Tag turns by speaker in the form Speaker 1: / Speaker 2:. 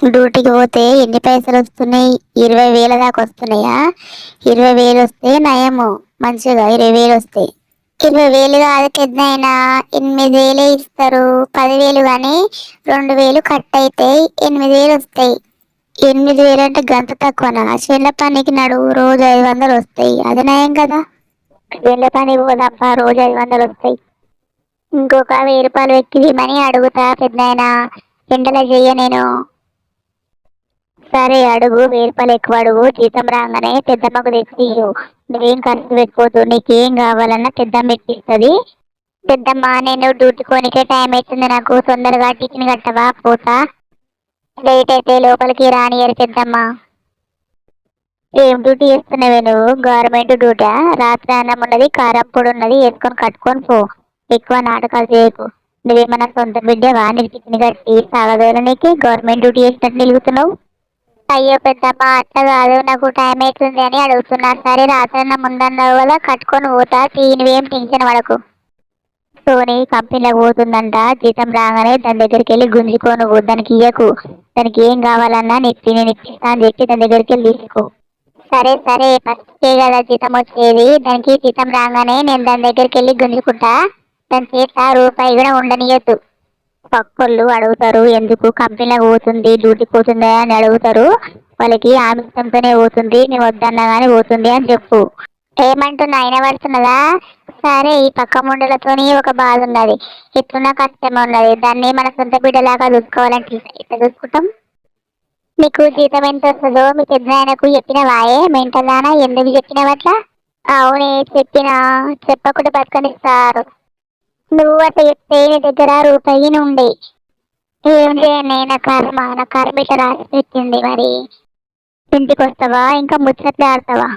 Speaker 1: డ్యూటీకి పోతే ఎన్ని పైసలు వస్తున్నాయి? 20,000 దాకా వస్తున్నాయా? 20,000 వస్తే నయము, మంచిగా 20,000 వస్తాయి. 20,000 కాదు పెద్దయినా, 8,000 ఇస్తారు. 10,000 కానీ 2,000 కట్ అయితాయి, 8,000 వస్తాయి. 8,000 అంటే గంత తక్కువనా? చేనుల పనికి నడువు, రోజు 500 వస్తాయి, అది నయం కదా. చేనుల పనికి పోదప్ప, రోజు 500 వస్తాయి. ఇంకొక 1,000 రూపాయలు ఎక్కిమని అడుగుతా పెద్దయినా, ఎండలో చెయ్య నేను. సరే అడుగు, 1,000 రూపాయలు ఎక్కువ అడుగు. జీతం రాగానే పెద్దమ్మకు తెచ్చి ఇయ్యు. నువ్వేం ఖర్చు పెట్టుకోవద్దు, నీకేం కావాలన్నా పెద్దమ్మ ఎక్కిస్తుంది. పెద్దమ్మ, నేను డ్యూటీ కోనికే టైం అవుతుంది, నాకు తొందరగా టిఫిన్ కట్టవా, పోతా. లేట్ అయితే లోపలికి రానియరు పెద్దమ్మ. ఏం డ్యూటీ చేస్తున్నావే నువ్వు? Government DUTA? రాత్రి అన్నం ఉన్నది, కారం పొడి ఉన్నది, వేసుకొని కట్టుకొని పో. ఎక్కువ నాటకాలు చేయకు. నువ్వేమన్నా సొంత బిడ్డవా? నీకు టిఫిన్ కట్టి సాగదోల, నీకు గవర్నమెంట్ డ్యూటీ చేసినట్టు నిలుగుతున్నావు. అయ్యో పెద్దమ్మ, అట్లా కాదు, నాకు టైం అవుతుంది అని అడుగుతున్నా. సరే రాత్రన్న ముందన్నావు కదా, కట్టుకొని పోతా, నువ్వేం టెన్షన్ పడకు. సోనీ కంపెనీలోకి పోతుందంట, జీతం రాగానే దాని దగ్గరికి వెళ్ళి గుంజుకో, నువ్వు దానికి ఇయ్యకు. దానికి ఏం కావాలన్నా నేను ఇప్పిస్తా అని చెప్పి దాని దగ్గరికి వెళ్ళి తీసుకో. సరే సరే, ఫస్ట్కే కదా జీతం వచ్చేది, దానికి జీతం రాగానే నేను దాని దగ్గరికి వెళ్ళి గుంజుకుంటా. దాని చేత రూపాయి కూడా ఉండనియద్దు. పక్కోళ్ళు అడుగుతారు, ఎందుకు కంపెనీలోకి పోతుంది, డ్యూటీకి పోతుందా అని అడుగుతారు. వాళ్ళకి ఆమిషంతోనే పోతుంది, నేను వద్దన్నా కానీ పోతుంది అని చెప్పు. ఏమంటున్నా, అయిన పడుతున్నదా? సరే, ఈ పక్క ముండలతోని ఒక బాధ ఉన్నది, ఎట్లున్నా కష్టమే ఉన్నది. దాన్ని మన సొంత బిడ్డలాగా చూసుకోవాలంటే ఇట్లా చూసుకుంటాం. నీకు జీతం ఎంత వస్తుందో మీ పెద్ద ఆయనకు చెప్పినవాయే? మెంటల్దానా, ఎందుకు చెప్పినవట్లా? అవునే చెప్పినా, చెప్పకుండా బతకనిస్తారు. నువ్వు అట్లా చెప్తే నీ దగ్గర రూపాయి నుండి ఏం చేయనే? నా కర్మ ఇట్లా రాసి పెట్టింది. మరి ఇంటికి వస్తావా, ఇంకా ముచ్చట్లు ఆడతావా?